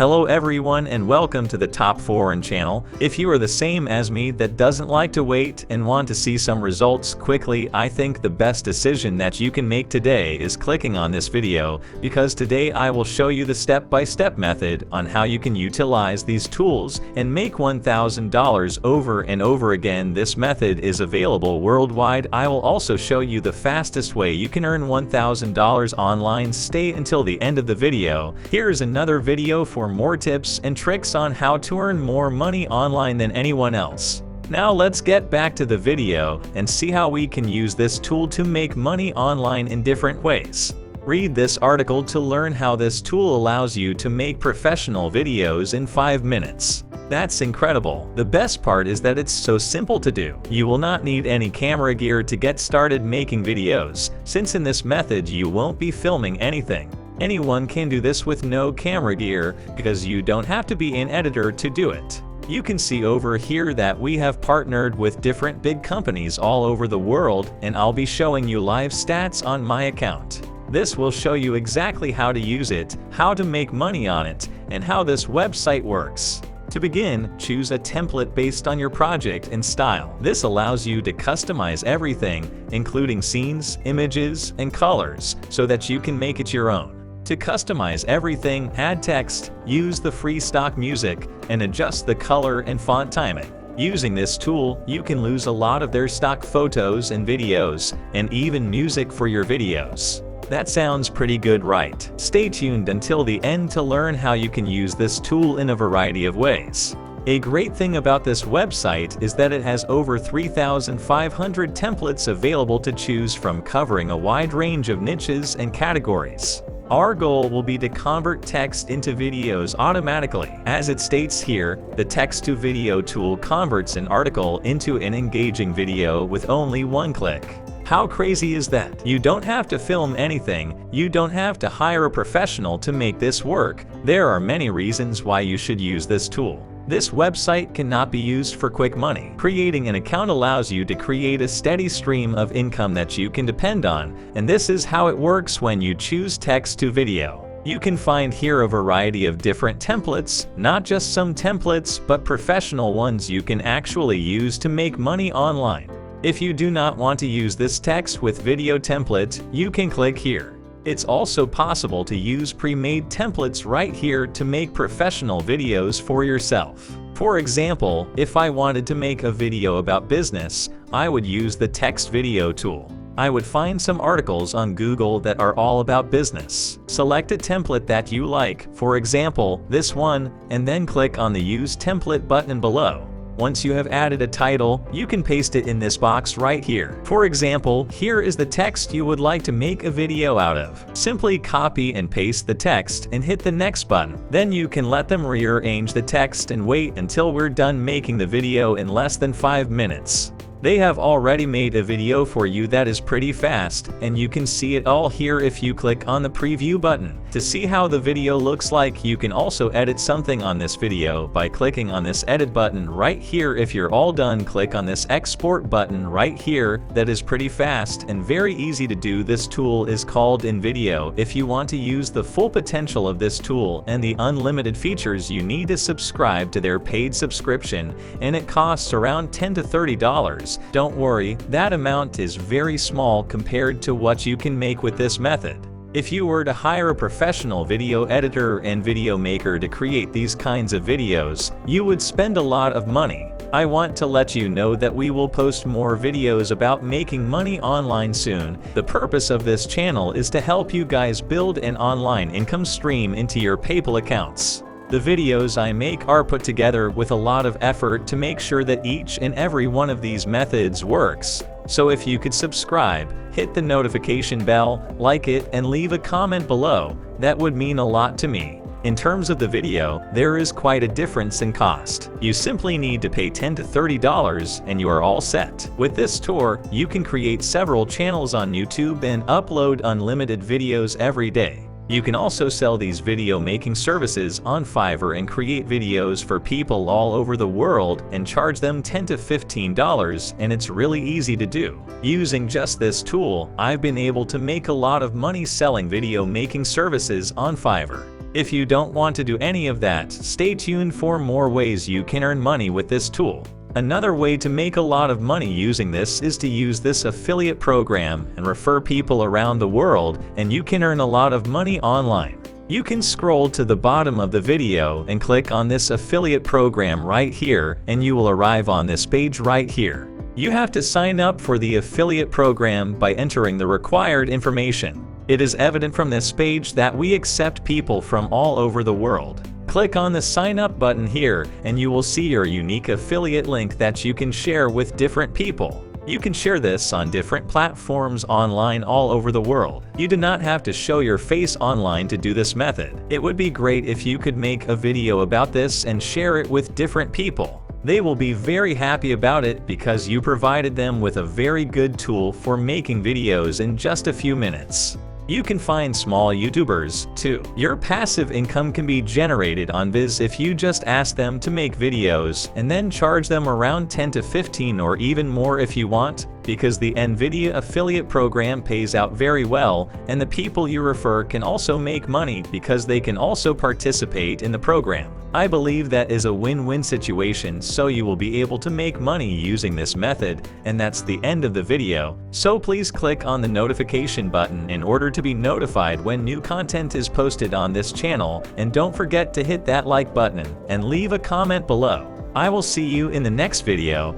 Hello everyone and welcome to the Top Foreign channel. If you are the same as me that doesn't like to wait and want to see some results quickly, I think the best decision that you can make today is clicking on this video, because today I will show you the step-by-step method on how you can utilize these tools and make $1,000 over and over again. This method is available worldwide. I will also show you the fastest way you can earn $1,000 online. Stay until the end of the video. Here is another video for more tips and tricks on how to earn more money online than anyone else. Now let's get back to the video and see how we can use this tool to make money online in different ways. Read this article to learn how this tool allows you to make professional videos in 5 minutes. That's incredible. The best part is that it's so simple to do. You will not need any camera gear to get started making videos, since in this method you won't be filming anything. Anyone can do this with no camera gear, because you don't have to be an editor to do it. You can see over here that we have partnered with different big companies all over the world, and I'll be showing you live stats on my account. This will show you exactly how to use it, how to make money on it, and how this website works. To begin, choose a template based on your project and style. This allows you to customize everything, including scenes, images, and colors, so that you can make it your own. To customize everything, add text, use the free stock music, and adjust the color and font timing. Using this tool, you can lose a lot of their stock photos and videos, and even music for your videos. That sounds pretty good, right? Stay tuned until the end to learn how you can use this tool in a variety of ways. A great thing about this website is that it has over 3,500 templates available to choose from, covering a wide range of niches and categories. Our goal will be to convert text into videos automatically. As it states here, the text-to-video tool converts an article into an engaging video with only one click. How crazy is that? You don't have to film anything. You don't have to hire a professional to make this work. There are many reasons why you should use this tool. This website cannot be used for quick money. Creating an account allows you to create a steady stream of income that you can depend on, and this is how it works when you choose text to video. You can find here a variety of different templates, not just some templates, but professional ones you can actually use to make money online. If you do not want to use this text with video template, you can click here. It's also possible to use pre-made templates right here to make professional videos for yourself. For example, if I wanted to make a video about business, I would use the text video tool. I would find some articles on Google that are all about business. Select a template that you like, for example, this one, and then click on the Use Template button below. Once you have added a title, you can paste it in this box right here. For example, here is the text you would like to make a video out of. Simply copy and paste the text and hit the next button. Then you can let them rearrange the text and wait until we're done making the video in less than 5 minutes. They have already made a video for you that is pretty fast, and you can see it all here if you click on the preview button. To see how the video looks like, you can also edit something on this video by clicking on this edit button right here. If you're all done, click on this export button right here. That is pretty fast and very easy to do. This tool is called InVideo. If you want to use the full potential of this tool and the unlimited features, you need to subscribe to their paid subscription, and it costs around $10 to $30. Don't worry, that amount is very small compared to what you can make with this method. If you were to hire a professional video editor and video maker to create these kinds of videos, you would spend a lot of money. I want to let you know that we will post more videos about making money online soon. The purpose of this channel is to help you guys build an online income stream into your PayPal accounts. The videos I make are put together with a lot of effort to make sure that each and every one of these methods works. So if you could subscribe, hit the notification bell, like it, and leave a comment below, that would mean a lot to me. In terms of the video, there is quite a difference in cost. You simply need to pay $10 to $30 and you are all set. With this tour, you can create several channels on YouTube and upload unlimited videos every day. You can also sell these video making services on Fiverr and create videos for people all over the world and charge them $10 to $15, and it's really easy to do. Using just this tool, I've been able to make a lot of money selling video making services on Fiverr. If you don't want to do any of that, stay tuned for more ways you can earn money with this tool. Another way to make a lot of money using this is to use this affiliate program and refer people around the world, and you can earn a lot of money online. You can scroll to the bottom of the video and click on this affiliate program right here, and you will arrive on this page right here. You have to sign up for the affiliate program by entering the required information. It is evident from this page that we accept people from all over the world. Click on the sign up button here and you will see your unique affiliate link that you can share with different people. You can share this on different platforms online all over the world. You do not have to show your face online to do this method. It would be great if you could make a video about this and share it with different people. They will be very happy about it because you provided them with a very good tool for making videos in just a few minutes. You can find small YouTubers, too. Your passive income can be generated on Viz if you just ask them to make videos and then charge them around 10 to 15 or even more if you want, because the NVIDIA affiliate program pays out very well, and the people you refer can also make money because they can also participate in the program. I believe that is a win-win situation, so you will be able to make money using this method, and that's the end of the video. So please click on the notification button in order to be notified when new content is posted on this channel, and don't forget to hit that like button and leave a comment below. I will see you in the next video.